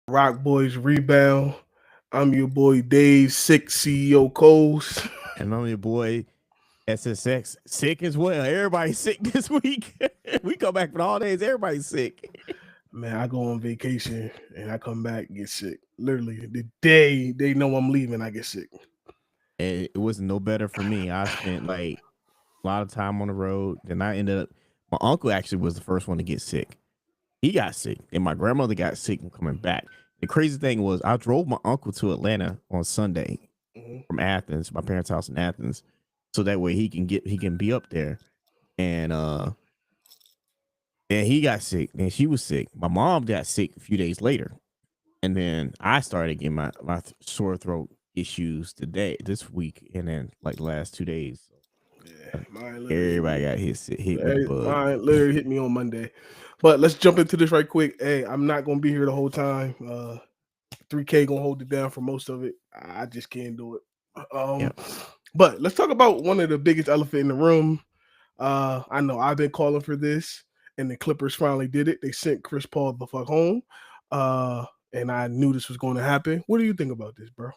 RocBoys Rebound. I'm your boy Dave, sick CEO Coles. And I'm your boy SSX, sick as well. Everybody's sick this week. We come back for the holidays. Everybody's sick. Man, I go on vacation and I come back and get sick. Literally, the day they know I'm leaving, I get sick. And it wasn't no better for me. I spent like a lot of time on the road. Then I ended up. My uncle actually was the first one to get sick. He got sick, and my grandmother got sick from coming back. The crazy thing was, I drove my uncle to Atlanta on Sunday Mhm. from Athens, my parents' house in Athens, so that way he can be up there. And and he got sick, and she was sick. My mom got sick a few days later, and then I started getting my sore throat issues this week, and then like the last 2 days. Yeah, mine literally hit Everybody me. got hit with the bug. Mine literally hit me on Monday. But let's jump into this right quick. Hey, I'm not gonna be here the whole time. 3K gonna hold it down for most of it. I just can't do it. Yeah, But let's talk about one of the biggest elephant in the room. I know I've been calling for this, and the Clippers finally did it. They sent Chris Paul the fuck home. And I knew this was going to happen. What do you think about this, bro?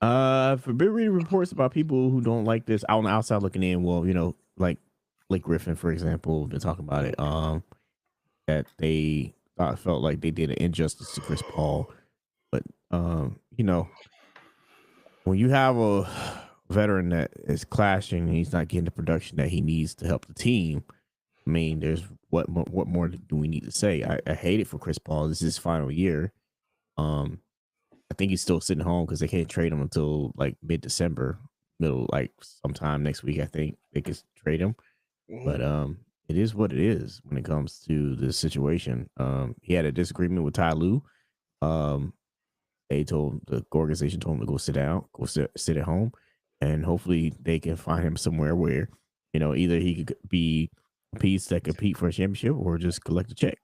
for been reading reports about people who don't like this out on the outside looking in. Well, like Blake Griffin, for example, been talking about it. That they felt like they did an injustice to Chris Paul, but when you have a veteran that is clashing and he's not getting the production that he needs to help the team, I mean, there's what more do we need to say? I hate it for Chris Paul. This is his final year. Um, I think he's still sitting home because they can't trade him until like mid-December, middle like sometime next week. I think they could trade him, Mhm. but it is what it is when it comes to this situation. He had a disagreement with Ty Lue. Um, the organization told him to go sit down, sit at home, and hopefully they can find him somewhere where either he could be a piece that compete for a championship or just collect a check.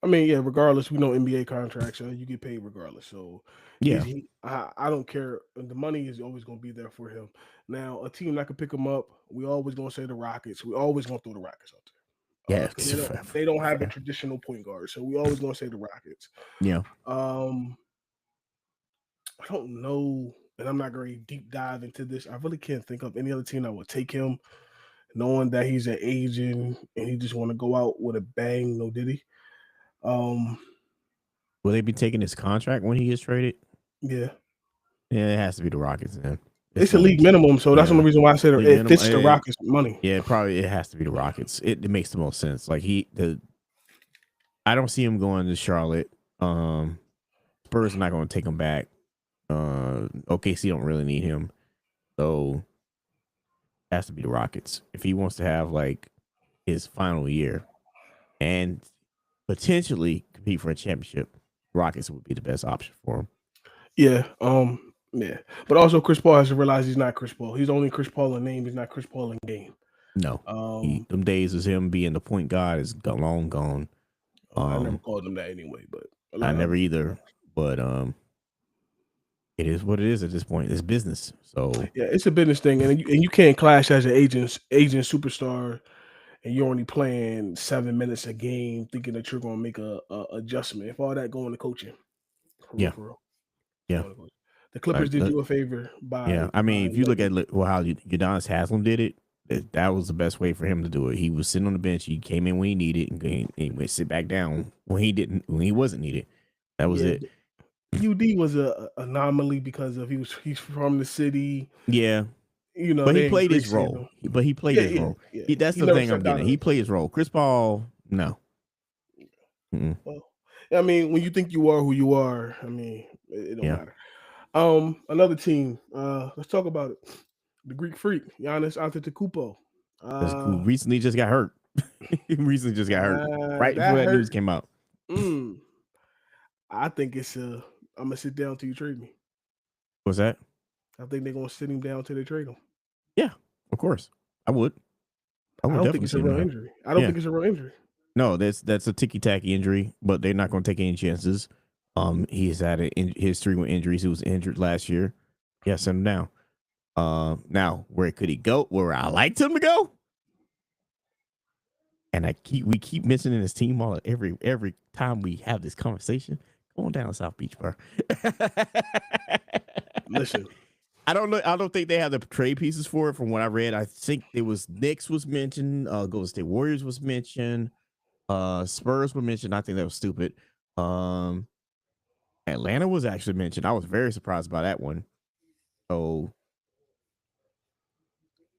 I mean, yeah. Regardless, we know NBA contracts. You get paid regardless. So Yeah, I don't care. The money is always going to be there for him. Now, a team that could pick him up, we always going to say the Rockets. We always going to throw the Rockets out there. yeah, Because they don't have a traditional point guard, so we always going to say the Rockets. yeah. Um, I don't know, and I'm not going to deep dive into this. I really can't think of any other team that would take him, knowing that he's an agent and he just want to go out with a bang. No diddy. Um, Will they be taking his contract when he gets traded? yeah. Yeah, it has to be the Rockets then. It's It's the a only league team. minimum, so that's the only Yeah, reason why I said league it minimum. fits the Rockets money. Yeah, probably it has to be the Rockets. It makes the most sense. Like I don't see him going to Charlotte. Spurs are not going to take him back. OKC don't really need him, so it has to be the Rockets if he wants to have like his final year and potentially compete for a championship. Rockets would be the best option for him. Yeah, yeah. But also, Chris Paul has to realize he's not Chris Paul. He's only Chris Paul in name. He's not Chris Paul in game. No, Um, them days of him being the point guard is long gone. I never Um, called him that anyway, but a I lot of never other people either, have. but it is what it is at this point. It's business, so Yeah, it's a business thing, and you can't clash as an agent superstar, and you're only playing 7 minutes a game, thinking that you're going to make a adjustment. If all that going to coaching, yeah, for real, yeah. going to coaching. The Clippers Like, did you a favor yeah, by I mean, if you look at letting. how Udonis Haslam did it, that was the best way for him to do it. He was sitting on the bench. He came in when he needed, and went sit back down when he didn't, when he wasn't needed. That was Yeah, it. UD was a anomaly because of he's from the city. Yeah, They but he ain't played his Grayson role. him. But he played Yeah, his yeah, role. yeah. That's He the never thing I'm stepped out getting at. of He it. played his role. Chris Paul, no. Mm-mm. Well, I mean, when you think you are who you are, I mean, it don't Yeah, matter. Another team. Let's talk about it. The Greek Freak, Giannis Antetokounmpo. that's who Uh, recently just got hurt. He recently just got hurt right before that that news hurt. came out. Mm, I think it's I'm gonna sit down till you trade me. What's that? I think they're gonna sit him down till they trade him. Yeah, of course. I would. I I would don't think definitely it's a see him real now. injury. I don't Yeah. think it's a real injury. No, that's a ticky tacky injury, but they're not going to take any chances. He has had a history with injuries. He was injured last year. Yeah, send him down. Now where could he go? Where I liked him to go? and we keep mentioning his team all every time we have this conversation. Go on down to South Beach, bro. Listen, I don't know. I don't think they have the trade pieces for it. From what I read, I think it was Knicks was mentioned. Golden State Warriors was mentioned. Spurs were mentioned. I think that was stupid. Um, Atlanta was actually mentioned. I was very surprised by that one. So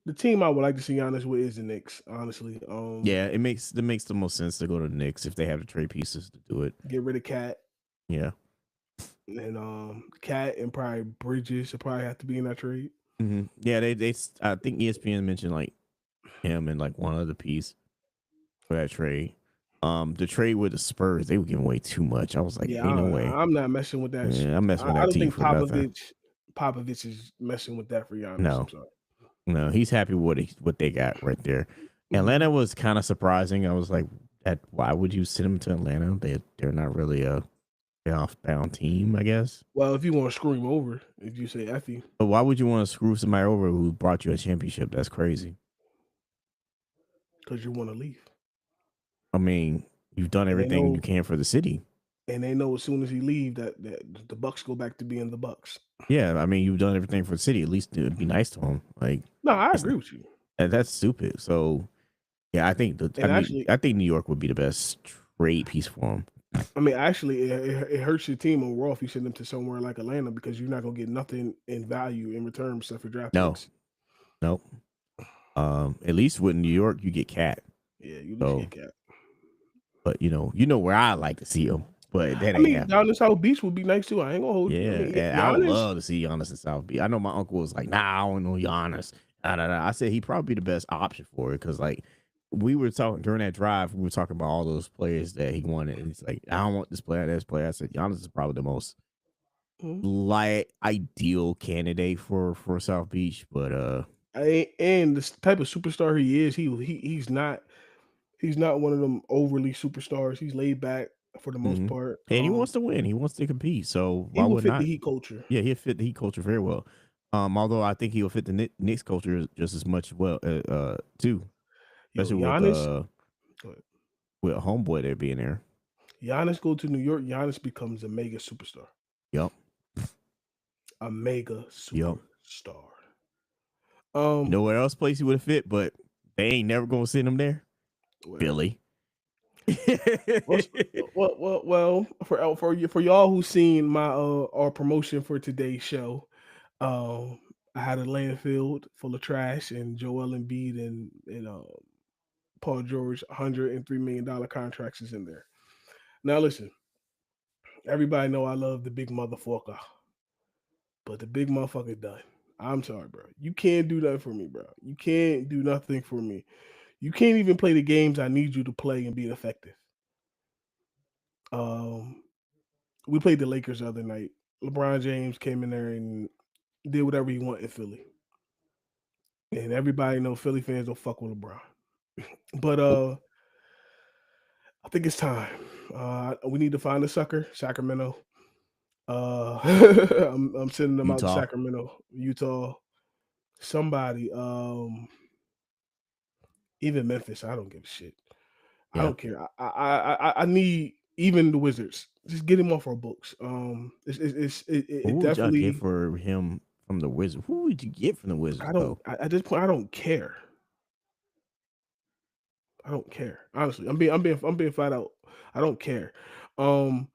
the team I would like to see Giannis with is the Knicks. Honestly, yeah, it makes the most sense to go to the Knicks if they have the trade pieces to do it. get rid of Cat Yeah. and Cat and probably Bridges should probably have to be in that trade. Yeah, they I think ESPN mentioned like him and like one other piece for that trade. The trade with the Spurs, they were giving away too much. I was like, Yeah, ain't no way. I'm not messing with that. Yeah, I'm messing with I that don't team think for nothing. Popovich is messing with that for Giannis. I'm No, sorry. no, he's happy with what they got right there. Mhm. Atlanta was kind of surprising. I was like, why would you send them to Atlanta? They're not really a playoff bound team, I guess. Well, if you want to screw him over, if you say Effie, But why would you want to screw somebody over who brought you a championship? That's crazy. because you want to leave, I mean, you've done and they everything you know, can for the city. as soon as he leave that the Bucks go back to being the Bucks. Yeah, I mean, you've done everything for the city. At least it'd be nice to him. Like, No, I it's agree with you. that's stupid. So, yeah, And actually, I think New York would be the best trade piece for him. it hurts your team overall if you send them to somewhere like Atlanta because you're not gonna get nothing in value in return except for draft No, picks. no. At least with New York, you get Cat. Yeah, you at least So, get Cat. but you know where I like to see him, but that I ain't mean, down happening. in South Beach would be nice too. I ain't gonna hold you. I Yeah, mean, and I would Giannis. love to see Giannis in South Beach. I know my uncle was like, "Nah, I don't know Giannis." Nah, nah, nah. I said he'd probably be the best option for it because, like, we were talking during that drive. We were talking about all those players that he wanted, and he's like, "I don't want this player, this player." I said, "Giannis is probably the most Mhm. like ideal candidate for South Beach." But And the type of superstar he is, he's not one of them overly superstars. He's laid back for the most mhm. part. And he wants to win. He wants to compete. So He why will would fit the not? Heat culture. Yeah, he'll fit the Heat culture very well. Although I think he'll fit the Knicks culture just as much well too, Yo, especially Giannis, with homeboy there being there. Giannis go to New York. Giannis becomes a mega superstar. Yup, A mega yup. superstar. You know Um, where else place he would have fit, but they ain't never gonna send him there. where? Philly. Well, for y'all who seen my our promotion for today's show, I had a landfill full of trash and Joel Embiid and Paul George $103 million contracts is in there. Now listen, everybody know I love the big motherfucker, but the big motherfucker done. I'm sorry, bro. You can't do nothing for me, bro. You can't do nothing for me. You can't even play the games I need you to play and be effective. Um, we played the Lakers the other night. LeBron James came in there and did whatever he wanted in Philly. And everybody know Philly fans don't fuck with LeBron. But Nope. I think it's time. We need to find a sucker, Sacramento. I'm sending them out to Utah. Sacramento, Utah. Somebody, even Memphis. I don't give a shit. I Yeah. don't care. I need even the Wizards. Just get him off our books. Who It would y'all get definitely. for him from the Wizards? Who would you get from the Wizards though? At this point I don't care. I don't care. Honestly, I'm being flat out. I don't care. Um,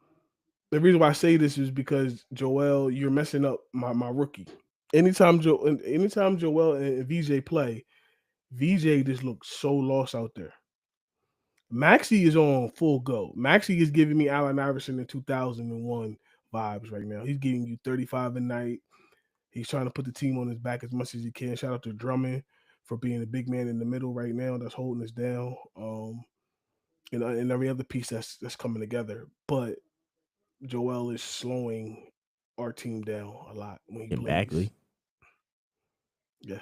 the reason why I say this is because Joel, you're messing up my rookie. Anytime Joel and VJ play, VJ just looks so lost out there. Maxi is on full go. Maxi is giving me Allen Iverson in 2001 vibes right now. He's giving you 35 a night. He's trying to put the team on his back as much as he can. Shout out to Drummond for being a big man in the middle right now that's holding us down. And every other piece that's coming together. But Joel is slowing our team down a lot when he And plays. Bagley. Yeah.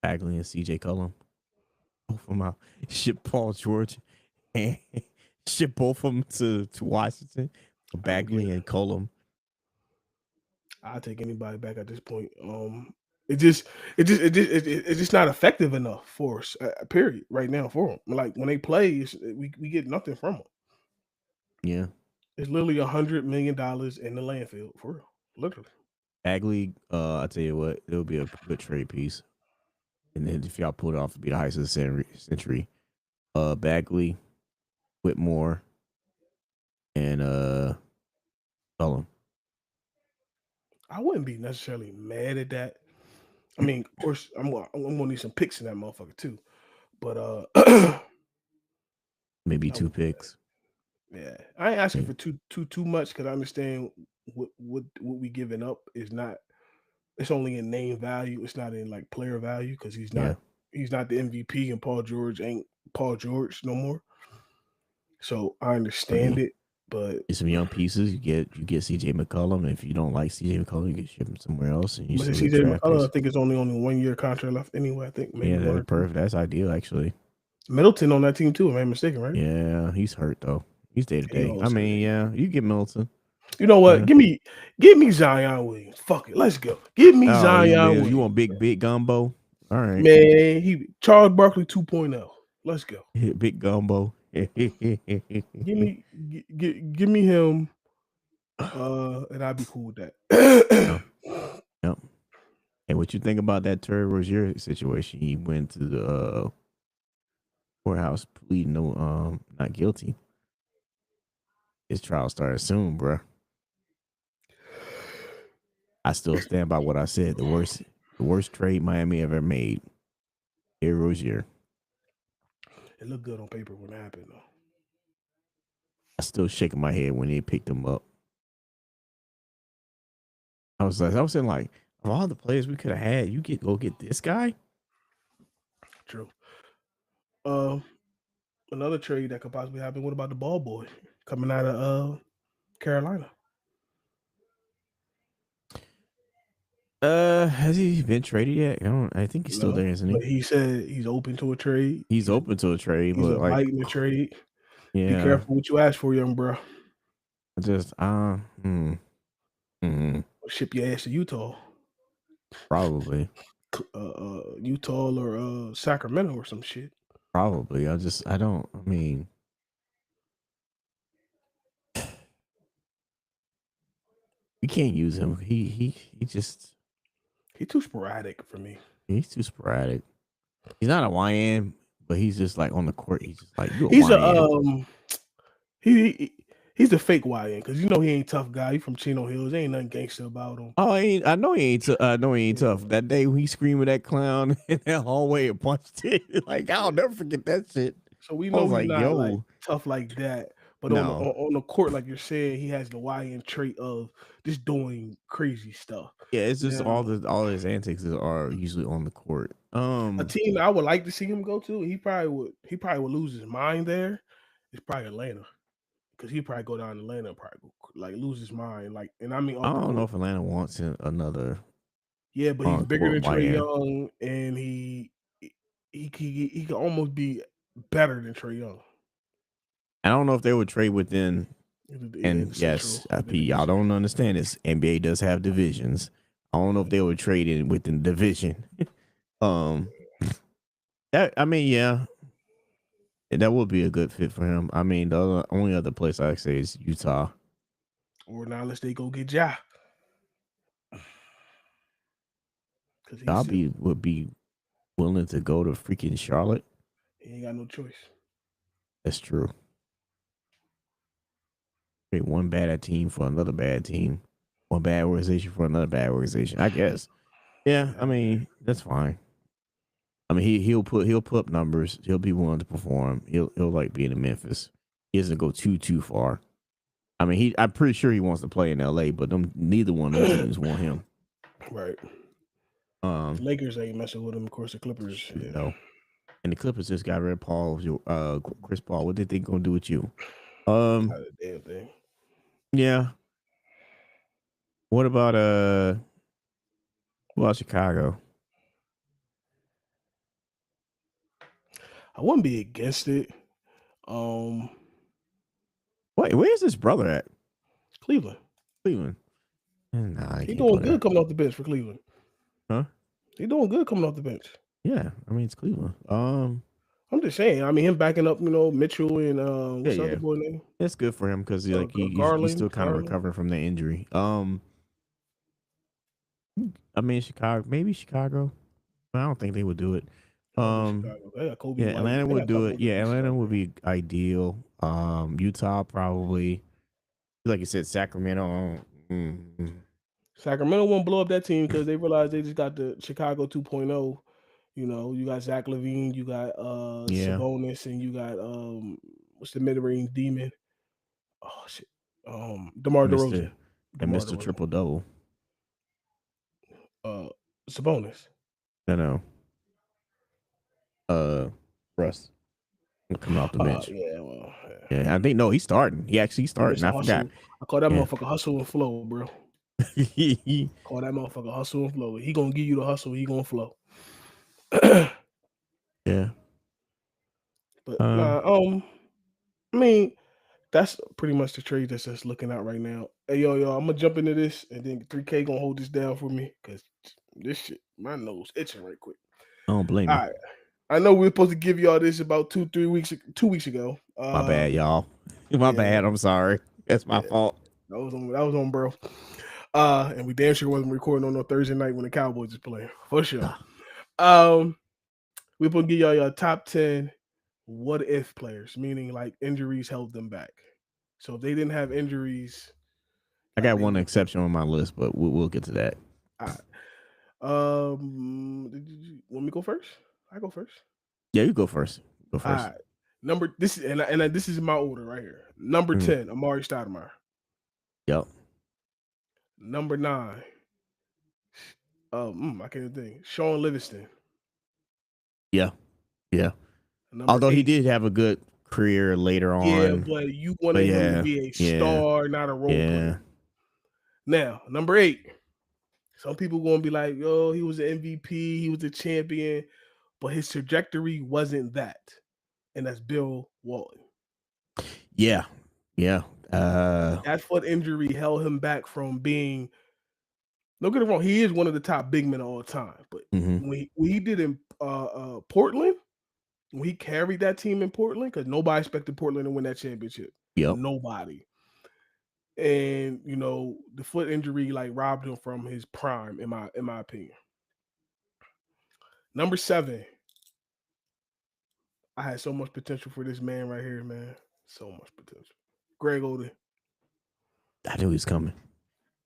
Bagley and CJ Cullum. Both of them out. Ship Paul George and ship both of them to Washington. I don't care. Bagley and Cullum. I'll take anybody back at this point. It just, it's just not effective enough for us. Period. Right now for them, like when they play, we get nothing from them. Yeah. It's literally $100 million in the landfill for real, literally. Bagley, I tell you what, it'll be a good trade piece. And then if y'all pull it off, it'll be the heist of the century. Bagley, Whitmore, and Cullum. I wouldn't be necessarily mad at that. I mean, of course, I'm gonna need some picks in that motherfucker too. But Maybe I two wouldn't be picks. mad. Yeah, I ain't asking Yeah. for too much because I understand what we giving up is not. It's only in name value. It's not in like player value because Yeah. he's not the MVP and Paul George ain't Paul George no more. So I I understand mean, it, but get some young pieces. You get CJ McCollum. If you don't like CJ McCollum, you can ship him somewhere else, and you but still get CJ draft McCullough, I picks. think it's only 1 year contract left anyway. I think maybe Yeah, one that's or two. perfect. That's ideal, actually. Middleton on that team too, if I'm mistaken, right? Yeah, he's hurt though. He's day to He day. I always hurt. mean, yeah, you get Milton. You know what? Yeah. Give me Zion Williams. Fuck it. Let's go. Give me Oh, Zion you want Williams. big gumbo? All right, Man, he Charles Barkley 2.0. Let's go. big gumbo. Give me him. And I'd be cool with that. Yeah, yep. And what you think about that Terry Rozier situation? He went to the courthouse pleading no, not guilty. His trial started soon, bruh. I still stand by what I said. The worst trade Miami ever made. Terry Rozier. It looked good on paper when it happened, though. I still shaking my head when they picked him up. I was saying like, of all the players we could have had, you get this guy. True. Uh, Another trade that could possibly happen. What about the ball boy coming out of Carolina? Has he been traded yet? I think he's still No, there, isn't he? but he said he's open to a trade. He's open to a trade, He's but like, inviting a trade. Be yeah, careful what you ask for, young bro. I just Or ship your ass to Utah, probably. Utah or Sacramento or some shit. Probably. I don't. I mean, we can't use him. He just He's too sporadic for me. he's too sporadic. He's not a YN, but he's just like on the court. He's just like you a He's a YN. he's a fake YN because he ain't tough guy. He from Chino Hills. Ain't nothing gangster about him. Oh, I know he ain't. I know he ain't Yeah. tough. That day when he screamed at that clown in that hallway and punched it, like I'll never forget that shit. So we I know was he's like, not like yo, tough like that. But no. on the court, like you're saying, he has the YN trait of just doing crazy stuff. Yeah, it's just Now, all his antics are usually on the court. a team I would like to see him go to, he probably would lose his mind there. It's probably Atlanta. Because he'd probably go down to Atlanta and probably like lose his mind. Like, and I mean I off the don't know court. if Atlanta wants another Yeah, but he's on bigger court than Trey YN. Young, and he can almost be better than Trey Young. I don't know if they would trade within. In And the yes, Central, the P, y'all division. don't understand this. NBA does have divisions. I don't know if they would trade in within the division. um, that I mean, yeah, that would be a good fit for him. I mean, only other place I say is Utah. Or now let's they go get Ja because he's I'll still be would be willing to go to freaking Charlotte. he ain't got no choice. That's true. Trade one bad team for another bad team, one bad organization for another bad organization. I guess. Yeah, I mean that's fine. I mean he'll put up numbers. He'll be willing to perform. He'll like being in Memphis. He doesn't go too far. I mean I'm pretty sure he wants to play in LA, but neither one of them teams want him. Right. The Um, Lakers ain't messing with him. Of course, the Clippers. shoot, Yeah. no. And the Clippers just got rid of Chris Paul. What did they gonna do with you? Not a damn thing. Yeah. What about Chicago? I wouldn't be against it. Um, Wait, where's his brother at? Cleveland. Cleveland. Nah, he He can't go doing good there. coming off the bench for Cleveland. Huh? He doing good coming off the bench. Yeah, I mean it's Cleveland. I'm just saying. I mean, him backing up, Mitchell and Yeah, what's the other yeah, boy name? it's good for him because like he's still kind of Garland. recovering from the injury. I mean Chicago, maybe Chicago. I don't think they would do it. Probably Um, Chicago. They got Kobe yeah, White. Atlanta They got would a do couple it. of good Yeah, pieces Atlanta out would there. be ideal. Utah probably, like you said, Sacramento. Sacramento won't blow up that team because they realized they just got the Chicago 2.0. You got Zach LaVine, you got Yeah, Sabonis, and you got what's the mid range demon? Oh shit. DeMar DeRozan. Mister and DeMar Mister DeRozan. Triple Double. Uh Sabonis. I know. Russ coming off the bench. Yeah, well, yeah. Yeah, I think no, he's starting. He actually starting. Mr. I forgot. Hustle. I call that Yeah. motherfucker hustle and flow, bro. Call that motherfucker hustle and flow. He gonna give you the hustle, he gonna flow. yeah. But Um. I mean, that's pretty much the trade that's just looking out right now. Hey, yo, I'm gonna jump into this, and then 3K gonna hold this down for me because this shit, my nose itching right quick. I don't blame All you. right, I know we are supposed to give y'all this about 2 weeks ago. My bad, y'all. My Yeah, bad. I'm sorry. That's my yeah, fault. that was on, bro. And we damn sure wasn't recording on a Thursday night when the Cowboys is playing for sure. Ah, We're gonna give y'all your top 10 what if players, meaning like injuries held them back. So if they didn't have injuries, I like got they one would. exception on my list, but we'll get to that. All right. Did you want me to go first? I go first. Yeah, you go first. Go All first. right. This is and this is my order right here. Number Mm, 10, Amari Stoudemire. yep. Number 9, I can't even think. Sean Livingston. Yeah. Yeah. Number Although he 8, did have a good career later yeah, on, but you but wanted him to yeah, be a yeah, star, not a role yeah, player. Now, number 8. Some people gonna be like, "Yo, he was an MVP, he was a champion, but his trajectory wasn't that." And that's Bill Walton. yeah, yeah. Uh, That foot injury held him back from being. Don't get it wrong, he is one of the top big men of all time. But hmm when he did in Portland, when he carried that team in Portland, because nobody expected Portland to win that championship, Yep. nobody. And the foot injury like robbed him from his prime, in my opinion. Number 7, I had so much potential for this man right here, man. So much potential. Greg Oden. I knew he was coming.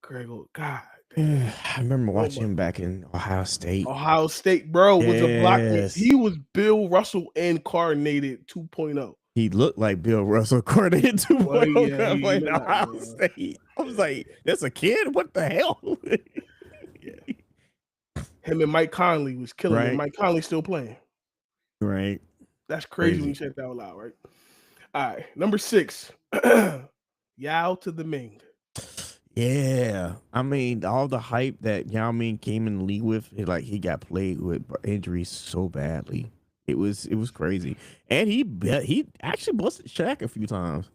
Greg Oden. God damn. I remember Oh watching my. him back in Ohio State. Ohio State, bro, was a block. Yes. He was Bill Russell incarnated 2.0. He looked like Bill Russell coordinated Well, 2.0 yeah, kind of playing you know that, Ohio bro. State. I was Yeah, like, that's a kid? What the hell? yeah. Him and Mike Conley was killing it. Right, Mike Conley still playing. right. That's crazy when you Crazy. said that out loud, right? All right, number 6. Yao to the Ming. Yeah. I mean, all the hype that Yao Ming came in the league with, like he got played with injuries so badly. It was crazy. And he actually busted Shaq a few times.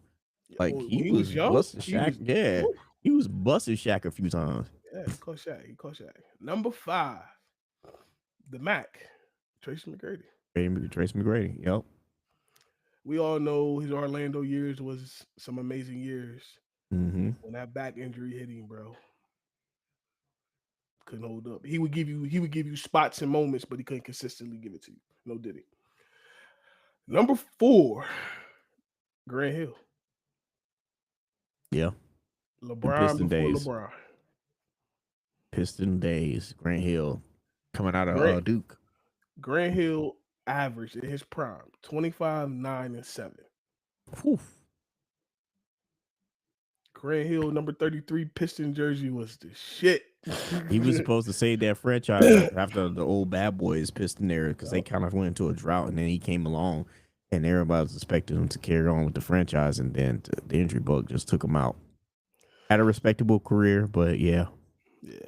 Like Well, he when he was was young, busting he Shaq. was. Yeah. Woo. He was busting Shaq a few times. Yeah, he caught Shaq. Number 5, the Mac, Tracy McGrady. Trace McGrady. Yep. We all know his Orlando years was some amazing years. Mm-hmm. When that back injury hit him, bro, couldn't hold up. He would give you spots and moments, but he couldn't consistently give it to you. No, did he? Number 4, Grant Hill. Yeah. The LeBron Piston before days. LeBron. Piston days. Grant Hill coming out of Grant Duke. Grant Hill averaged in his prime 25, 9, and 7. Whew. Grant Hill, number 33 Piston jersey was the shit. He was supposed to save that franchise after the old Bad Boys Piston era because they kind of went into a drought, and then he came along, and everybody was expecting him to carry on with the franchise, and then the injury bug just took him out. Had a respectable career, but yeah. Yeah.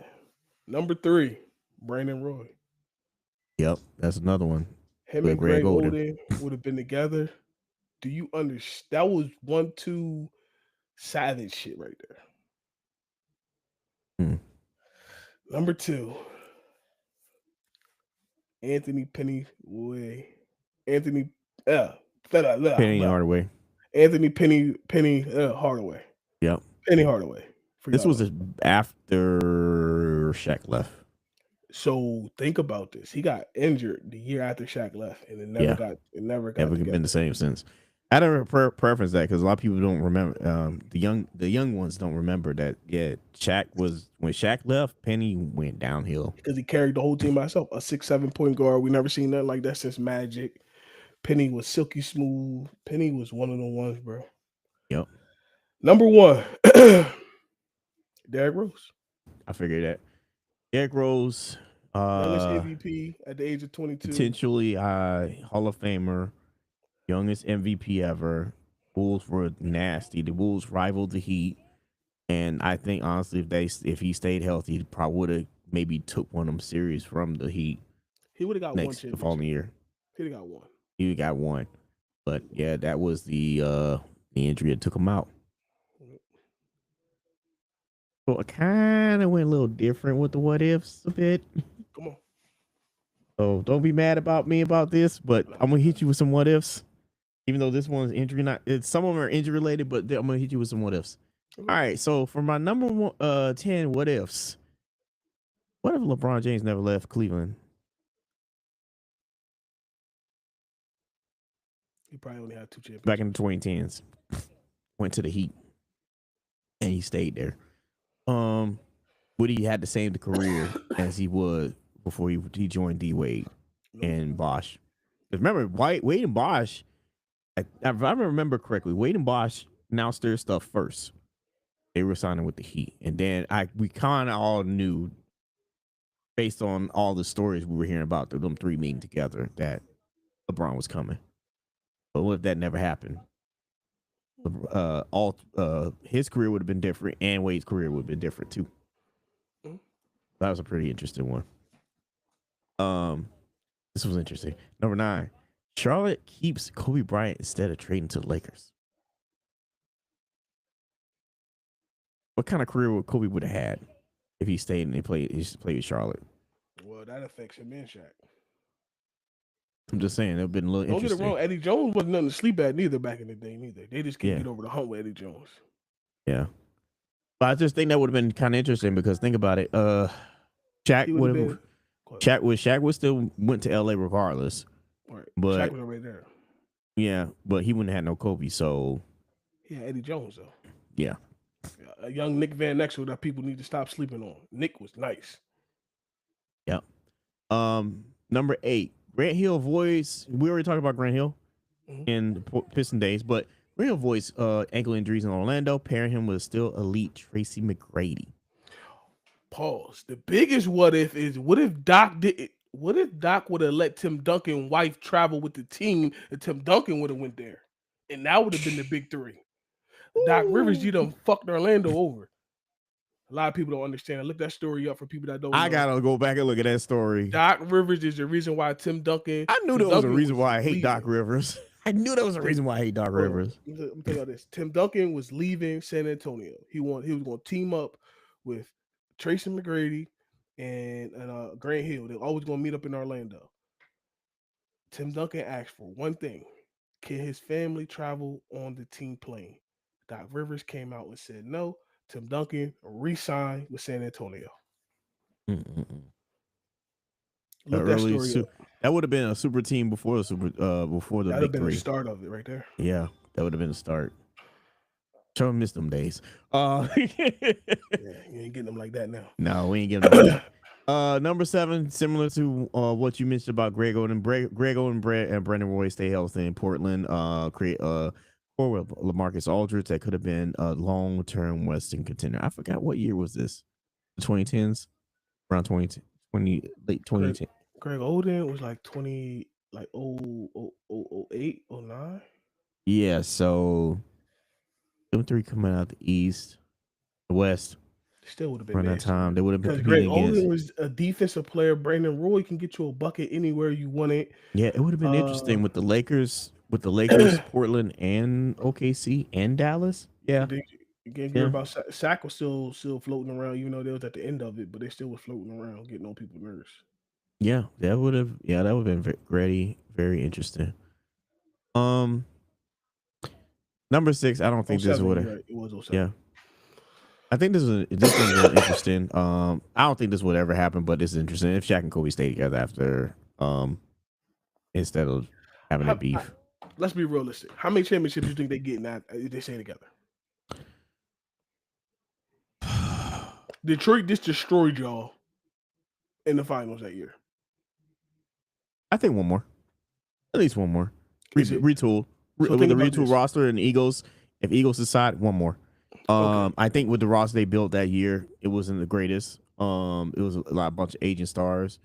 Number 3, Brandon Roy. Yep, that's another one. Him With and Greg Greg Oden. Oden would have been together. Do you understand? That was 1-2 savage shit right there. Hmm. Number 2, Anthony Penny way. Anthony uh, blah, blah, Penny blah. Hardaway. Anthony Penny Hardaway. Yep. Penny Hardaway. This Forgot was him. after Shaq left. So think about this. He got injured the year after Shaq left, and Yeah. it never got Never been together. the same since. I don't preference that because a lot of people don't remember. The young ones don't remember that. Yeah, Shaq was when Shaq left. Penny went downhill. Because he carried the whole team by himself. A 6'7" point guard. We never seen nothing like that since Magic. Penny was silky smooth. Penny was one of the ones, bro. Yep, Number one, Derrick Rose. I figured that. Derrick Rose, Youngest MVP at the age of 22. potentially Hall of Famer, youngest MVP ever. Bulls were nasty. The Bulls rivaled the Heat, and I think honestly, if he stayed healthy, he probably would have maybe took one of them series from the Heat He would have got one the following championship. year. He'd have got one. He got one, but yeah, that was the injury that took him out. So I kind of went a little different with the what ifs a bit. Come on. So don't be mad about me about this, but I'm gonna hit you with some what ifs. Even though this one's injury, some of them are injury related, but I'm gonna hit you with some what ifs. All right, so for my number 10 what ifs, what if LeBron James never left Cleveland? He probably only had two championships. Back in the 2010s, went to the Heat, and he stayed there. Would he had the same career as he would before he joined D Wade and Bosh? Because remember, Wade and Bosh, if I remember correctly, Wade and Bosh announced their stuff first. They were signing with the Heat, and then we kind of all knew, based on all the stories we were hearing about them three meeting together, that LeBron was coming. But what if that never happened? His career would have been different, and Wade's career would have been different too. That was a pretty interesting one. This was interesting. Number 9, Charlotte keeps Kobe Bryant instead of trading to the Lakers. What kind of career would Kobe have had if he stayed and played with Charlotte? Well, that affects him and Shaq. I'm just saying, it would have been a little interesting. Don't get it wrong, Eddie Jones wasn't nothing to sleep at neither back in the day, neither. They just can't get over the hump with Eddie Jones. Yeah. But I just think that would have been kind of interesting because think about it. Shaq would still went to LA regardless. Right. But Shaq was right there. Yeah, but he wouldn't have had no Kobe, so yeah, Eddie Jones though. Yeah. A young Nick Van Exel that people need to stop sleeping on. Nick was nice. Yep. Number 8, Grant Hill voice. We already talked about Grant Hill in the Piston days, but Grant Hill voice ankle injuries in Orlando, pairing him with still elite Tracy McGrady. Pause. The biggest what if is what if Doc would have let Tim Duncan's wife travel with the team and Tim Duncan would have went there? And that would have been the big 3. Doc Rivers, you done fucked Orlando over. A lot of people don't understand. Look that story up for people that don't know. I gotta go back and look at that story. Doc Rivers is the reason why Tim Duncan. I knew there was a reason why I hate Doc Rivers. I knew there was a reason why I hate Doc Rivers. Let me tell you this. Tim Duncan was leaving San Antonio. He was going to team up with Tracy McGrady and Grant Hill. They're always going to meet up in Orlando. Tim Duncan asked for one thing. Can his family travel on the team plane? Doc Rivers came out and said no. Tim Duncan re-signed with San Antonio. Look that story up. That would have been a super team before the that would have been the start of it right there. Yeah, that would have been the start. Sure missed them days. Yeah, you ain't getting them like that now. No, we ain't getting them like that. Number 7, similar to what you mentioned about Greg Oden and Brandon Roy stay healthy in Portland. Create or with LaMarcus Aldridge that could have been a long-term Western contender. I forgot what year was this. The 2010s, around 20, late 2010. Greg Oden was like 20, like 08, 09. Yeah, so them 3 coming out the East, the West. Still would have been around that time. They would have been because Greg Oden was a defensive player. Brandon Roy can get you a bucket anywhere you want it. Yeah, it would have been interesting with the Lakers, Portland, and OKC and Dallas. Yeah, you can't hear about Shaq was still floating around, even though they was at the end of it, but they still was floating around, getting on people's nerves. Yeah, that would have. Yeah, that would have been very, very interesting. Um, number 6. I don't Oh think this seven, would you're have. right. It was Yeah, 07. I think this one's a little interesting. I don't think this would ever happen, but it's interesting if Shaq and Kobe stay together after instead of having a How, beef. let's be realistic. How many championships you think they get now if they stay together? Detroit just destroyed y'all in the finals that year. I think one more, at least one more. Is it Retool so? with Think the about retool this. roster and Eagles. If Eagles decide, one more. Okay, I think with the roster they built that year, it wasn't the greatest. It was a bunch of aging stars.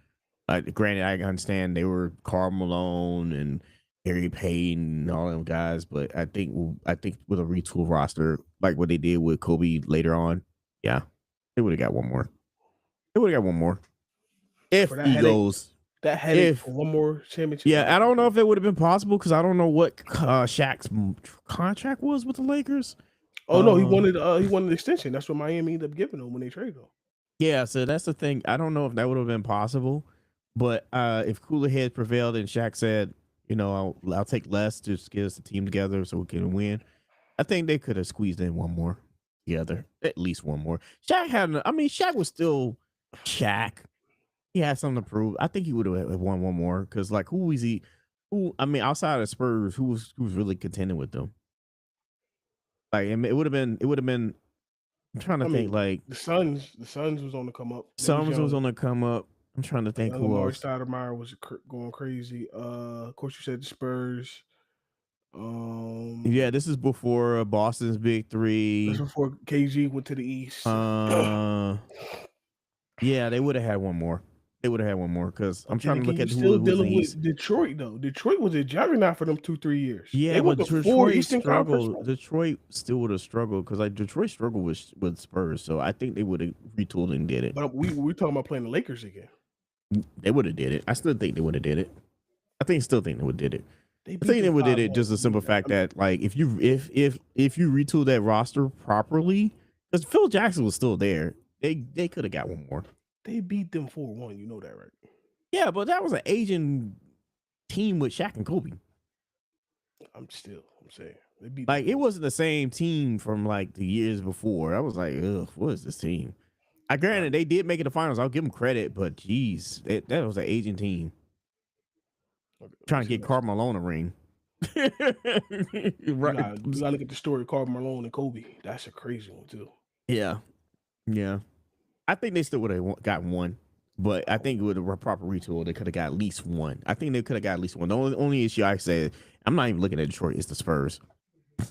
Granted, I understand they were Karl Malone and Harry Payton and all them guys, but I think with a retool roster like what they did with Kobe later on, yeah, they would have got one more. They would have got one more if for that he headache, goes. that headache If for one more championship. Yeah, Nah, I I'm don't know good. if it would have been possible because I don't know what Shaq's contract was with the Lakers. Oh no, Uh, he wanted an extension. That's what Miami ended up giving him when they traded him. yeah, so that's the thing. I don't know if that would have been possible, but if cooler heads prevailed and Shaq said, I'll take less to just get us the team together so we can win. I think they could have squeezed in one more together, at least one more. Shaq was still Shaq. He had something to prove. I think he would have won one more because, like, who was he? Outside of Spurs, who was really contending with them? Like, I mean, it would have been. I'm trying to I think. mean, Like, the Suns was on the come up. They was Suns was young. on the come up. I'm trying to think who Lamar else. Stoudemire was going crazy. Of course, you said the Spurs. Yeah, Um, this is before Boston's big that's three. before KG went to the East. Uh, yeah, they would have had one more. They would have had one more because I'm But then trying to again, look you at still who's in dealing the East. with Detroit though. Detroit was a juggernaut for them 2-3 years. Yeah, They went but to four Detroit Eastern Conference. struggled. Detroit still would have struggled because like Detroit struggled with Spurs, so I think they would have retooled and did it. But we talking about playing the Lakers again. They would have did it. I still think they would have did it. Still think they would did it. They I beat think they them would did it 5-1. just the I mean, simple fact that like if you retool that roster properly, because Phil Jackson was still there, they could have got one more. they beat them 4-1. You know that, right? Yeah, but that was an Asian team with Shaq and Kobe. I'm saying they beat them Like it 4-1. wasn't the same team from like the years before. I was like, ugh, what is this team? I granted they did make it to finals. I'll give them credit, but geez, that was an Asian team Okay, let me trying to see get next. Karl Malone a ring. You Right? got you got to look at the story of Karl Malone and Kobe. That's a crazy one too. Yeah, yeah. I think they still would have got one, but I think with a proper retool, they could have got at least one. I think they could have got at least one. The only issue I said, I'm not even looking at Detroit. It's the Spurs. All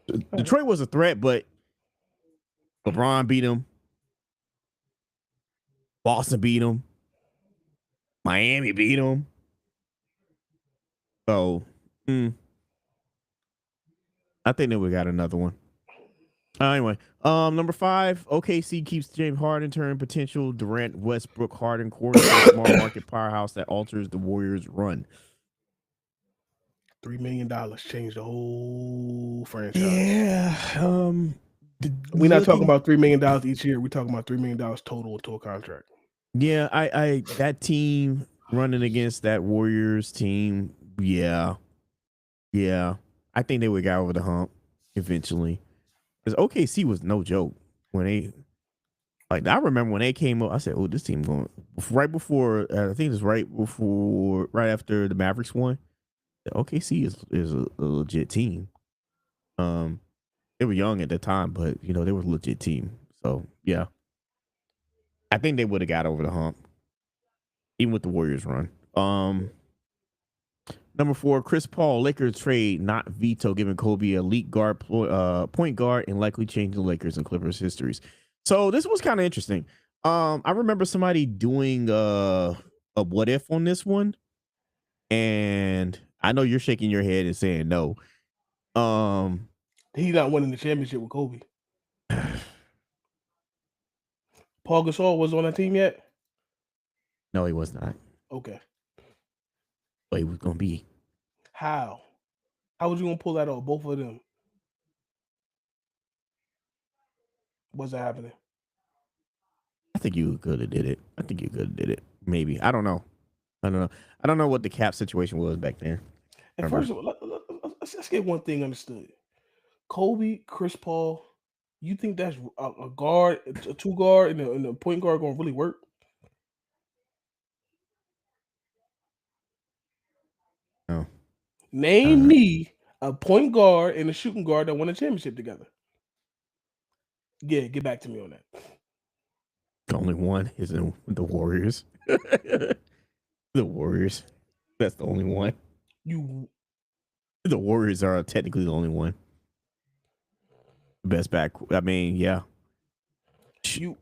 right. Detroit was a threat, but LeBron beat them. Boston beat them. Miami beat them. So I think they would got another one. Anyway, number 5, OKC keeps James Harden, turn potential Durant, Westbrook, Harden core into a small market powerhouse that alters the Warriors' run. $3 million changed the whole franchise. Yeah. We're not talking Looking. about $3 million each year. We're talking about $3 million total into a contract. Yeah, I that team running against that Warriors team. Yeah, yeah. I think they would get over the hump eventually. Because OKC was no joke when they like. I remember when they came up. I said, "Oh, this team going right before." I think it's right after the Mavericks won. The OKC is a legit team. Um, they were young at the time, but they were a legit team. So yeah, I think they would have got over the hump even with the Warriors run. Number 4, Chris Paul, Lakers trade not veto, giving Kobe a elite guard, point guard, and likely change the Lakers and Clippers histories. So this was kind of interesting. I remember somebody doing a what if on this one, and I know you're shaking your head and saying no. He's not winning the championship with Kobe. Paul Gasol was on that team yet? No, he was not. Okay. But he was gonna be. How? How was you gonna pull that off? Both of them. What's that happening? I think you could have did it. I think you could have did it. Maybe. I don't know. I don't know. I don't know what the cap situation was back then. And Remember? first of all, let's get one thing understood. Kobe, Chris Paul, you think that's a guard, a two guard, and a point guard going to really work? No. Name me a point guard and a shooting guard that won a championship together. Yeah, get back to me on that. The only one is in the Warriors. The Warriors. That's the only one. You The Warriors are technically the only one. Best back. I mean, yeah. you.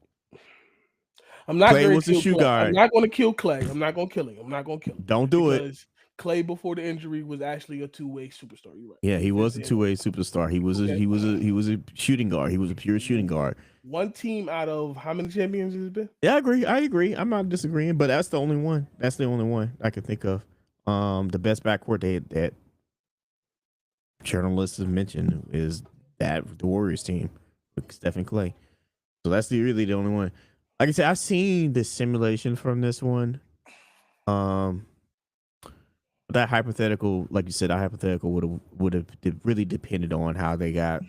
I'm not Clay going was to the kill shoe Clay. I'm guard. not going to kill Clay. I'm not going to kill him. I'm not going to kill him Don't do it. because Clay before the injury was actually a two-way superstar. You're right. Yeah, he was a And two-way superstar. He was a shooting guard. He was a pure shooting guard. one team out of how many champions has it been? Yeah, I agree. I'm not disagreeing, but that's the only one. That's the only one I can think of. The best backcourt that journalists have mentioned is that the Warriors team with Stephen Clay. So that's really the only one. Like I said, I've seen the simulation from this one. That hypothetical, like you said, that hypothetical would have really depended on how they got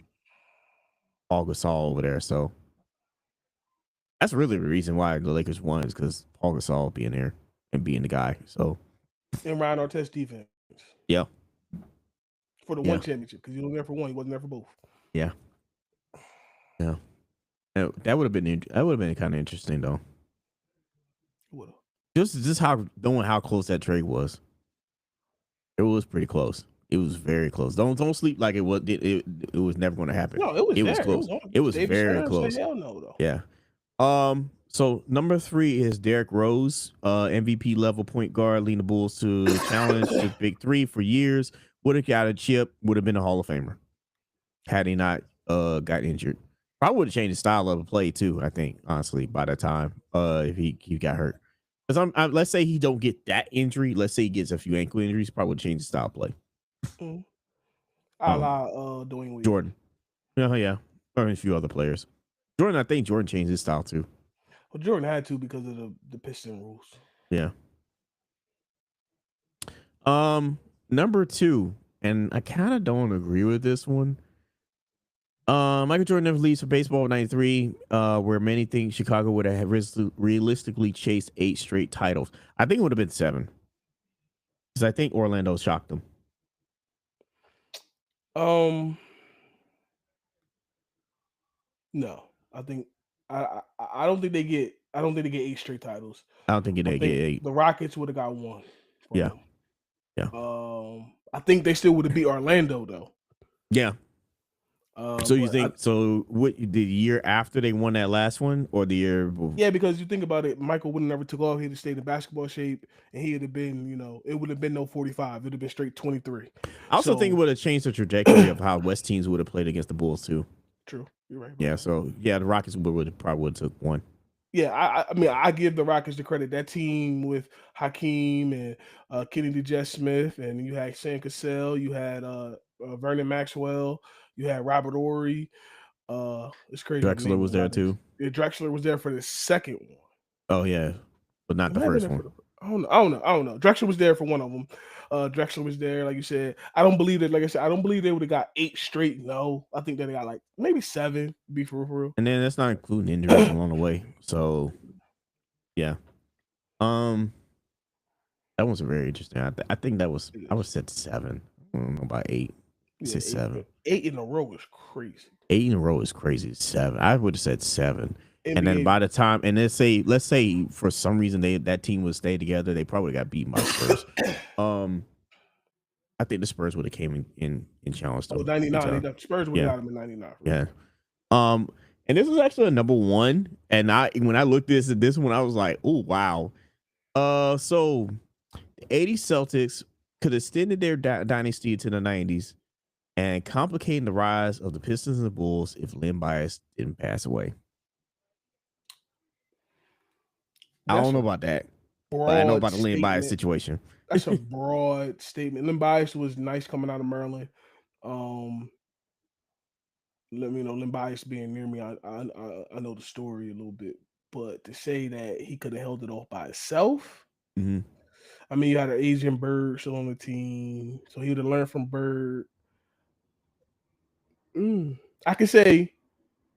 Paul Gasol over there. So that's really the reason why the Lakers won is because Paul Gasol being there and being the guy. So And Ryan Artest defense. Yeah. For the one championship, because he was there for one, he wasn't there for both. Yeah. Yeah. That would have been kind of interesting though. Would have. Just how knowing how close that trade was. It was pretty close. It was very close. Don't sleep like it was never going to happen. No, it was close. It was very close. Hell no, though. Yeah. So number 3 is Derrick Rose, MVP level point guard, leading the Bulls to challenge the Big Three for years. Would have got a chip. Would have been a Hall of Famer had he not got injured. Probably would have changed the style of the play too. I think honestly by that time, if he got hurt. Because let's say he don't get that injury. Let's say he gets a few ankle injuries. Probably would change the style of play. A la Dwayne Wade. Jordan. Yeah. Or a few other players. I think Jordan changed his style too. Well, Jordan had to because of the Piston rules. Yeah. Number 2, and I kind of don't agree with this one. Michael Jordan never leaves for baseball in '93, where many think Chicago would have realistically chased 8 straight titles. I think it would have been 7. Because I think Orlando shocked them. No, I think I don't think they get 8 straight titles. I don't think they get 8. The Rockets would have got 1. Yeah. Yeah. I think they still would have beat Orlando though. Yeah. So you think what the year after they won that last one or the year before? Yeah, because you think about it, Michael would have never took off. He'd have stayed in basketball shape, and he'd have been, it would have been no 45. It would have been straight 23. I also think it would have changed the trajectory of how West teams would have played against the Bulls too. True, you're right. Yeah, so the Rockets probably would have took 1. Yeah, I mean, I give the Rockets the credit. That team with Hakeem and Kennedy Jet Smith, and you had Sam Cassell, you had Vernon Maxwell, you had Robert Horry. It's crazy. Drexler was there too. Yeah, Drexler was there for the second one. Oh yeah, but not the first one. I don't know. Drexler was there for one of them. Drexler was there, like you said. I don't believe that. Like I said, I don't believe they would have got 8 straight. No, I think that they got like maybe 7. Be for real. And then that's not including injuries along the way. So, yeah. That was very interesting. I think that was I was set 7. I don't know about 8. Yeah, 6, 7. 8 in a row is crazy. 8 in a row is crazy. 7. I would have said 7. NBA. And then by the time, and let's say for some reason that team would stay together, they probably got beaten by the Spurs. I think the Spurs would have came in challenge. 99. The Spurs would have got them in 99. Yeah. And this was actually a number 1. And when I looked at this one, I was like, oh wow. So the 80s Celtics could have extended their dynasty to the 90s and complicating the rise of the Pistons and the Bulls if Lynn Bias didn't pass away. I don't know about that, but I know about the Lynn Bias situation. That's a broad statement. Lynn Bias was nice coming out of Maryland. Let me know Lynn Bias being near me. I know the story a little bit. But to say that he could have held it off by himself, Mm-hmm. I mean, you had an Asian Bird still on the team, so he would have learned from Bird. I could say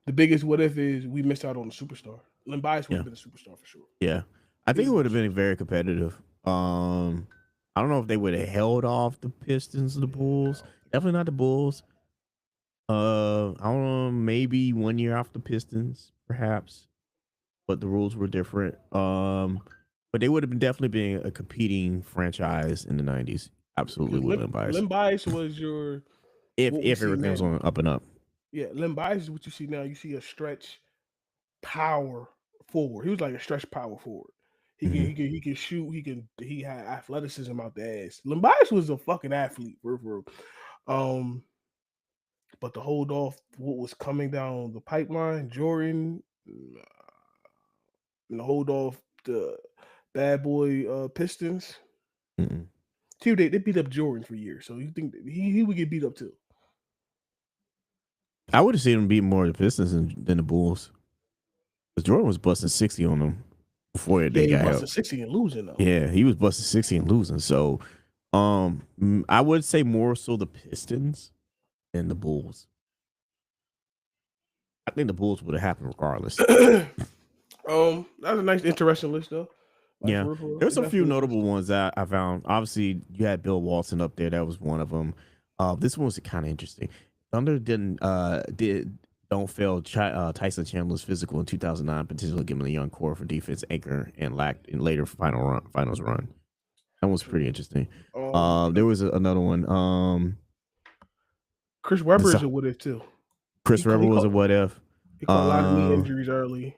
the biggest what if is we missed out on a superstar. Len Bias would Yeah. have been a superstar for sure. Yeah. I He think would it have would been have been very competitive. I don't know if they would have held off the Pistons or the Bulls. Definitely not the Bulls. I don't know, maybe 1 year off the Pistons, perhaps, but the rules were different. But they would have been definitely been a competing franchise in the '90s. Absolutely, because with Len Bias. Len Bias was your If what we if see everything was now. on up and up. Yeah, Len Bias is what you see now. You see a stretch power forward. He was like a stretch power forward. Mm-hmm. He can shoot. He had athleticism out the ass. Len Bias was a fucking athlete, for real. Um, but to hold off what was coming down the pipeline, Jordan, and to hold off the bad boy Pistons. Mm-mm. Too, they beat up Jordan for years, so you think that he would get beat up too? I would have seen him beat more of the Pistons than the Bulls. Because Jordan was busting 60 on them before Yeah, they he got busted help. 60 and losing though. Yeah, he was busting 60 and losing. So, I would say more so the Pistons than the Bulls. I think the Bulls would have happened regardless. That's a nice, interesting list though. Like Yeah, for real, there's it a few definitely notable interesting. ones that I found. Obviously, you had Bill Walton up there. That was one of them. This one was kind of interesting. Thunder did don't fail Tyson Chandler's physical in 2009, potentially giving the young core for defense anchor and lacked in later finals run. That was pretty True. interesting. Um, There was another one. Chris Webber is So a what if too. Chris Webber He was caught a what if. he caught a lot of knee Um, injuries early.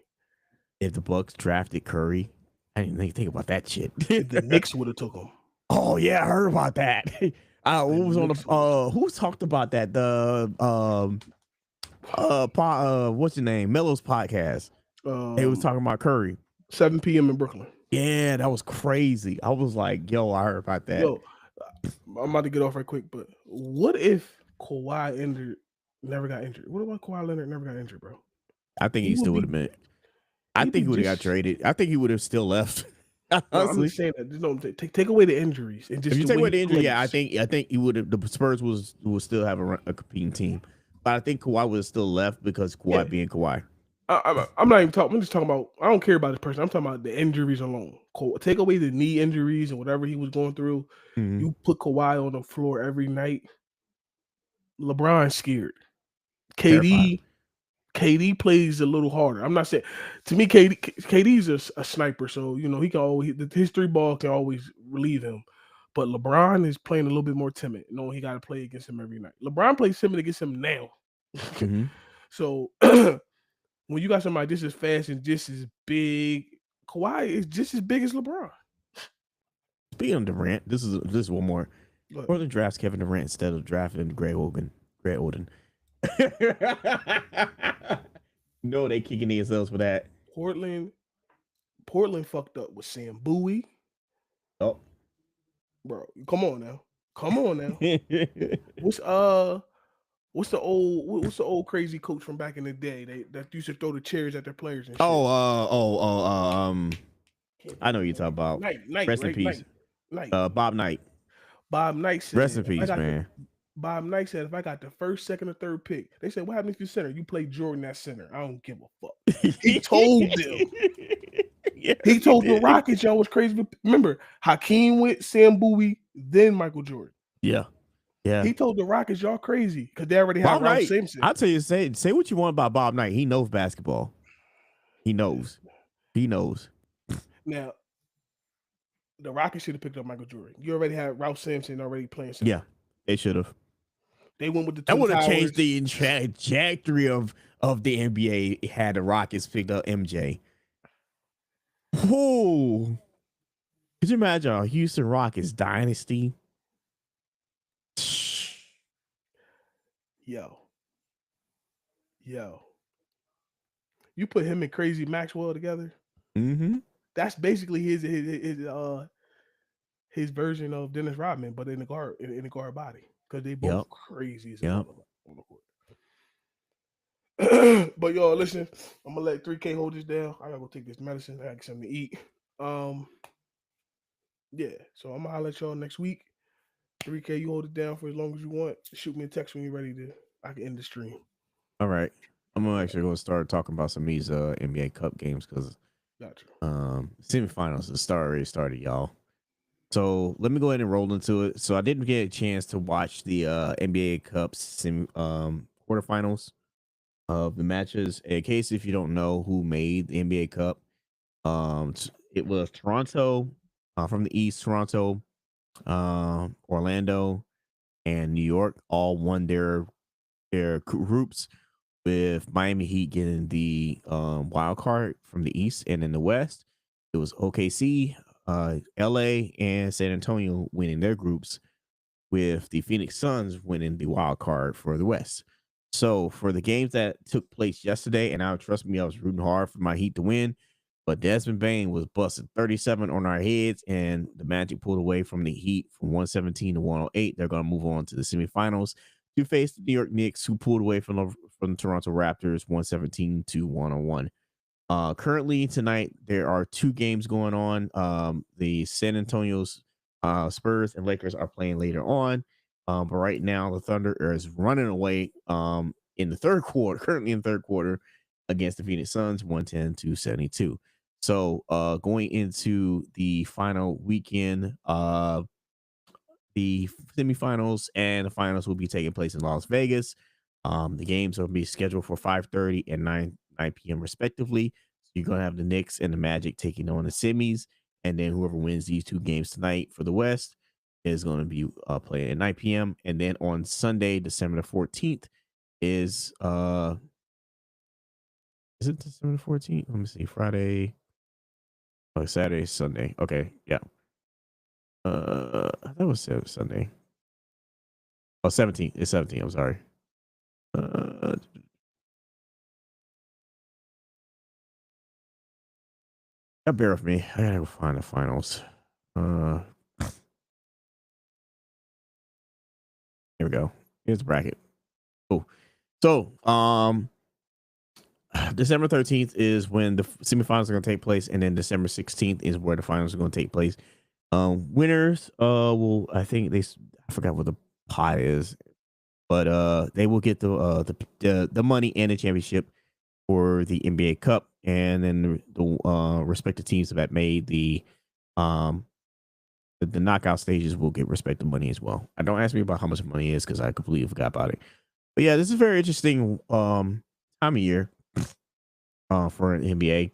if the Bucks drafted Curry, I didn't even think about that shit. If the Knicks would have took him, Oh yeah, I heard about that. the What was on the Knicks would have took who talked about that? The what's your name? Melo's podcast. him. They was talking about Curry. 7 p.m. in Brooklyn. Yeah, that was crazy. I was like, yo, I heard about that. Yo, I'm about to get off right quick, but what if Kawhi never got injured? What about Kawhi Leonard never got injured, bro? I think He he would still would be have been. I he'd be think he would have got just traded. I think he would have still left. no. I'm Honestly, just saying that. Just don't take away the injuries and if just you the take way away he the injury, yeah, plays. I think he would have. The Spurs will still have a competing team, but I think Kawhi would have still left because Yeah, Kawhi being Kawhi. I'm not even talking. I'm just talking about. I don't care about this person. I'm talking about the injuries alone. Take away the knee injuries and whatever he was going through. Mm-hmm. You put Kawhi on the floor every night. LeBron's scared. Terrified. KD plays a little harder. I'm not saying to me KD's a sniper, so you know he can always his three ball can always relieve him. But LeBron is playing a little bit more timid, knowing he got to play against him every night. LeBron plays timid against him now. Mm-hmm. So when you got somebody just as fast and just as big, Kawhi is just as big as LeBron. Speaking of Durant, this is one more. But Portland drafts Kevin Durant instead of drafting Greg Oden. Greg Oden. No, they kicking themselves for that. Portland, Portland fucked up with Sam Bowie, Oh. bro. Come on now. What's what's the old crazy coach from back in the day that used to throw the chairs at their players and shit? I know what you're talking about. Knight, Rest in right? peace. Knight. Bob Knight. Bob Knight Rest in said, peace, man. Bob Knight said, if I got the first, second, or third pick, they said, what happens if you center? You play Jordan at center. I don't give a fuck. He told them. Yes, He told the did. Rockets, y'all was crazy. Remember, Hakeem went, Sam Bowie, then Michael Jordan. Yeah. Yeah. He told the Rockets, y'all crazy, because they already had Bob Ralph Knight. Sampson. I'll tell you, say what you want about Bob Knight. He knows basketball. He knows. He knows. Now, the Rockets should have picked up Michael Jordan. You already had Ralph Sampson already playing center. Yeah, they should have. They went with the That Twin would have Towers. changed the trajectory of the NBA had the Rockets picked up MJ. Whoa. Could you imagine a Houston Rockets dynasty? Yo. You put him and Crazy Maxwell together. Mm-hmm. That's basically his version of Dennis Rodman, but in the guard body, because they both Yep. crazy as Yep. hell on the court. But y'all, listen, I'm gonna let 3K hold this down. I gotta go take this medicine. I gotta get something to eat. Um, yeah. So I'm gonna holler at y'all next week. 3K, you hold it down for as long as you want. Shoot me a text when you're ready to. I can end the stream. All right. I'm gonna All actually go start talking about some of these NBA Cup games because right, gotcha. semifinals already started, y'all. So let me go ahead and roll into it. So I didn't get a chance to watch the NBA Cup quarterfinals of the matches. In case if you don't know who made the NBA Cup, it was Toronto from the East, Toronto, Orlando, and New York all won their groups, with Miami Heat getting the wild card from the East, and in the West, it was OKC, LA, and San Antonio winning their groups, with the Phoenix Suns winning the wild card for the West. So for the games that took place yesterday, and trust me, I was rooting hard for my Heat to win, but Desmond Bain was busted 37 on our heads, and the Magic pulled away from the Heat from 117 to 108. They're going to move on to the semifinals to face the New York Knicks, who pulled away from the Toronto Raptors 117 to 101. Currently tonight, there are two games going on. The San Antonio's Spurs and Lakers are playing later on. But right now, the Thunder is running away in the third quarter, currently in the third quarter, against the Phoenix Suns, 110 to 72. So going into the final weekend, the semifinals and the finals will be taking place in Las Vegas. The games will be scheduled for 5:30 and 9 p.m. respectively. So you're gonna have the Knicks and the Magic taking on the semis, and then whoever wins these two games tonight for the West is going to be playing at 9 p.m. And then on Sunday, December the 14th, is it December the 14th? Let me see. Friday, Saturday, Sunday. Okay, yeah. I thought it was Sunday. Oh, 17th. It's 17th. I'm sorry. Uh, bear with me. I gotta go find the finals. Here we go. Here's the bracket. Cool. So, December 13th is when the semifinals are going to take place, and then December 16th is where the finals are going to take place. Winners, I think I forgot what the pot is, but they will get the money and the championship for the NBA Cup, and then the respective teams that made um the knockout stages will get respective money as well. I don't ask me about how much money is because I completely forgot about it. But yeah, this is very interesting time of year for an NBA,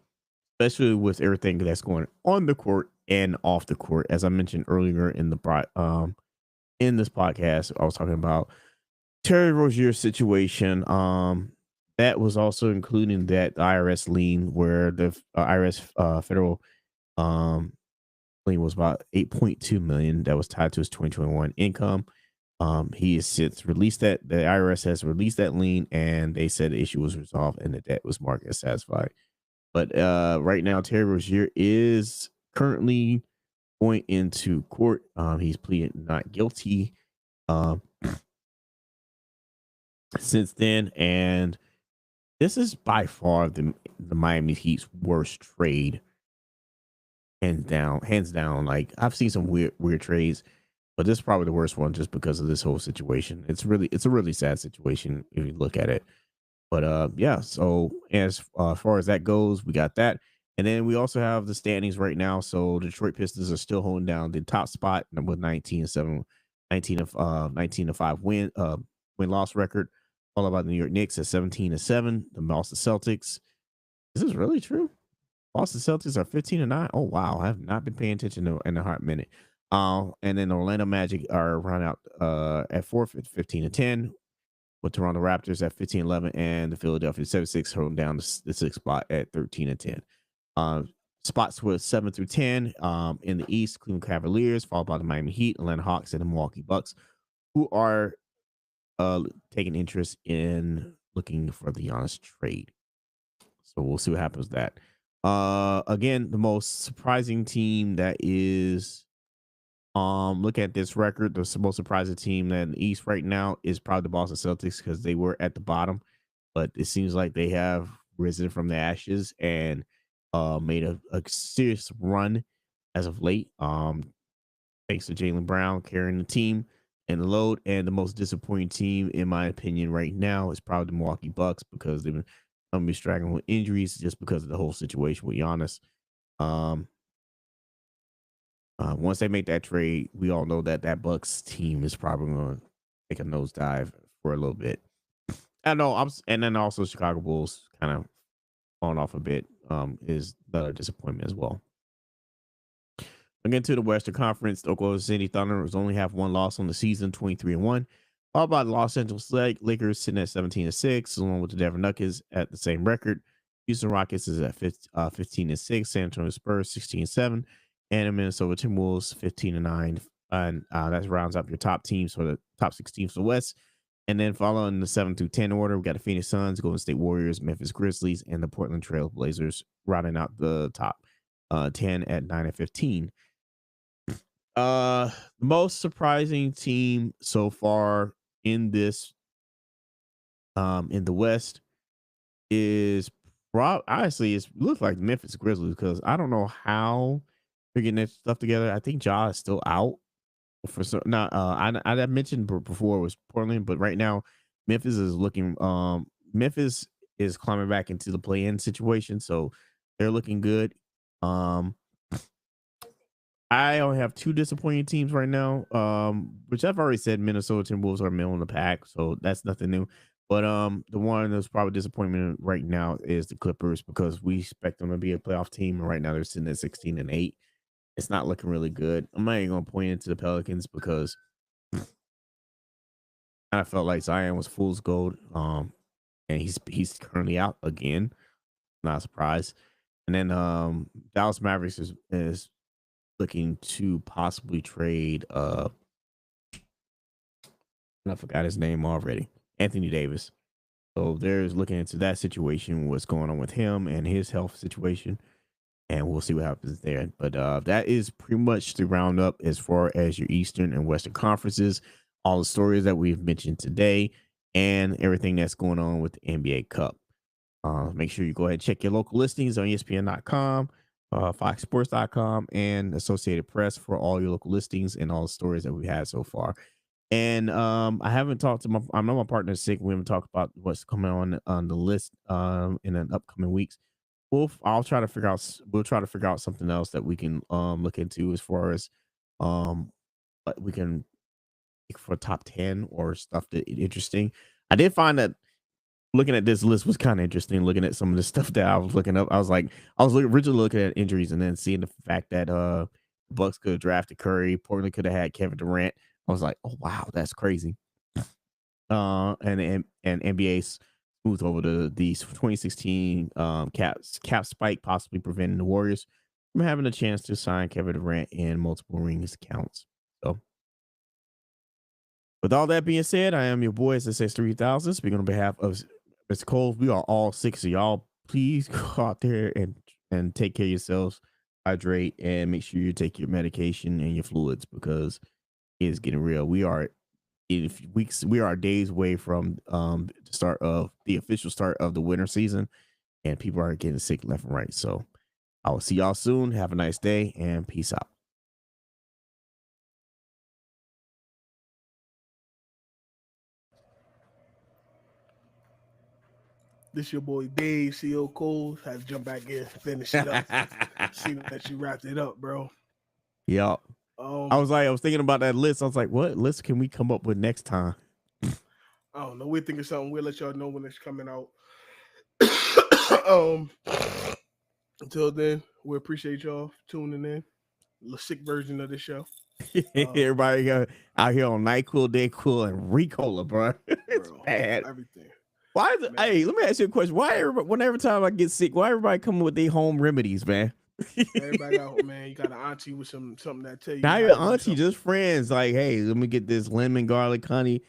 especially with everything that's going on the court and off the court. As I mentioned earlier in this podcast, I was talking about Terry Rozier's situation. That was also including that IRS lien where the IRS federal lien was about 8.2 million that was tied to his 2021 income. He has since released that. The IRS has released that lien, and they said the issue was resolved and the debt was marked as satisfied. But right now, Terry Rozier is currently going into court. He's pleaded not guilty since then, and this is by far the Miami Heat's worst trade, hands down. Like, I've seen some weird trades, but this is probably the worst one just because of this whole situation. It's a really sad situation if you look at it. But yeah, so as far as that goes, we got that. And then we also have the standings right now. So the Detroit Pistons are still holding down the top spot with 19-7, 19-5 win loss record. All about the New York Knicks at 17-7. The Boston Celtics. Is this really true? Boston Celtics are 15-9. Oh wow, I have not been paying attention in a hot minute. And then the Orlando Magic are run out at 15-10, with Toronto Raptors at 15-11, and the Philadelphia 76 holding down the sixth spot at 13-10. Spots with 7 through 10 in the East: Cleveland Cavaliers, followed by the Miami Heat, Atlanta Hawks, and the Milwaukee Bucks, who are taking interest in looking for the Giannis trade. So we'll see what happens with that. Again, the most surprising team that is look at this record. The most surprising team that in the East right now is probably the Boston Celtics because they were at the bottom. but it seems like they have risen from the ashes and made a serious run as of late. Thanks to Jaylen Brown carrying the team and the load. And the most disappointing team, in my opinion, right now is probably the Milwaukee Bucks because they've been struggling with injuries just because of the whole situation with Giannis. Um, once they make that trade, we all know that that Bucks team is probably going to take a nosedive for a little bit. I know and then also Chicago Bulls kind of falling off a bit is the disappointment as well. Again, to the Western Conference, the Oklahoma City Thunder was only have one loss on the season, 23-1. Followed by the Los Angeles Lakers sitting at 17-6, along with the Denver Nuggets at the same record. Houston Rockets is at 15-6, San Antonio Spurs 16-7, and the Minnesota Timberwolves 15-9. And that rounds up your top teams for the top 6 teams for the West. And then following the 7 through 10 order, we got the Phoenix Suns, Golden State Warriors, Memphis Grizzlies, and the Portland Trail Blazers rounding out the top 10 at 9-15. The most surprising team so far in this in the West is honestly it looks like Memphis Grizzlies because I don't know how they're getting that stuff together. I think Ja is still out for some. Not I mentioned before it was Portland, but right now Memphis is looking. Memphis is climbing back into the play-in situation, so they're looking good. I only have 2 disappointing teams right now, which I've already said Minnesota Timberwolves are middle in the pack, so that's nothing new. But the one that's probably disappointment right now is the Clippers because we expect them to be a playoff team, and right now they're sitting at 16-8. It's not looking really good. I'm not even going to point into the Pelicans because I felt like Zion was fool's gold, and he's currently out again. Not a surprise. And then Dallas Mavericks is looking to possibly trade I forgot his name already. Anthony Davis. So there's looking into that situation, what's going on with him and his health situation. And we'll see what happens there. But that is pretty much the roundup as far as your Eastern and Western conferences, all the stories that we've mentioned today, and everything that's going on with the NBA Cup. Make sure you go ahead and check your local listings on ESPN.com, FoxSports.com, and Associated Press for all your local listings and all the stories that we've had so far. And I haven't talked to I know my partner's sick. We haven't talked about what's coming on the list in the upcoming weeks. We'll try to figure out something else that we can look into as far as what we can pick for top 10 or stuff that interesting. I did find that looking at this list was kind of interesting. Looking at some of the stuff that I was looking up, I was originally looking at injuries and then seeing the fact that Bucks could have drafted Curry, Portland could have had Kevin Durant. I was like, oh wow, that's crazy. And NBA smooth over the 2016 cap spike, possibly preventing the Warriors from having a chance to sign Kevin Durant in multiple rings counts. So, with all that being said, I am your boy SS3000. Speaking on behalf of Mr. Cole, we are all 6 of y'all. Please go out there and take care of yourselves, hydrate, and make sure you take your medication and your fluids because it is getting real. We are days away from the official start of the winter season, and people are getting sick left and right. So I will see y'all soon. Have a nice day and peace out. This your boy Dave, CO Cole. Had to jump back in, finish it up. See that you wrapped it up, bro. Yup. I was thinking about that list. I was like, what list can we come up with next time? I don't know. We're thinking something. We'll let y'all know when it's coming out. Until then, we appreciate y'all tuning in. The sick version of the show. Everybody got out here on NyQuil, DayQuil, and Ricola, bro. It's bro, bad. Everything. Why is it? Hey, let me ask you a question. Why whenever time I get sick, why everybody coming with their home remedies, man? Everybody out, man. You got an auntie with something that tell you. Not your auntie, just friends. Like, hey, let me get this lemon, garlic, honey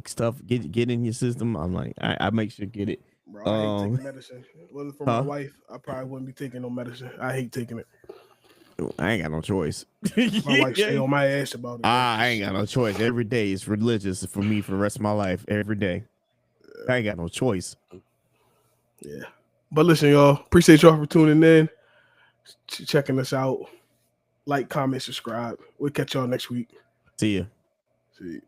stuff. Get in your system. I'm like, I make sure get it. Bro, I hate taking medicine. If it wasn't for my wife, I probably wouldn't be taking no medicine. I hate taking it. I ain't got no choice. My wife stay on my ass about it. I ain't got no choice. Every day is religious for me for the rest of my life. Every day. I ain't got no choice. Yeah. But listen, y'all. Appreciate y'all for tuning in, checking us out. Like, comment, subscribe. We'll catch y'all next week. See ya. See you.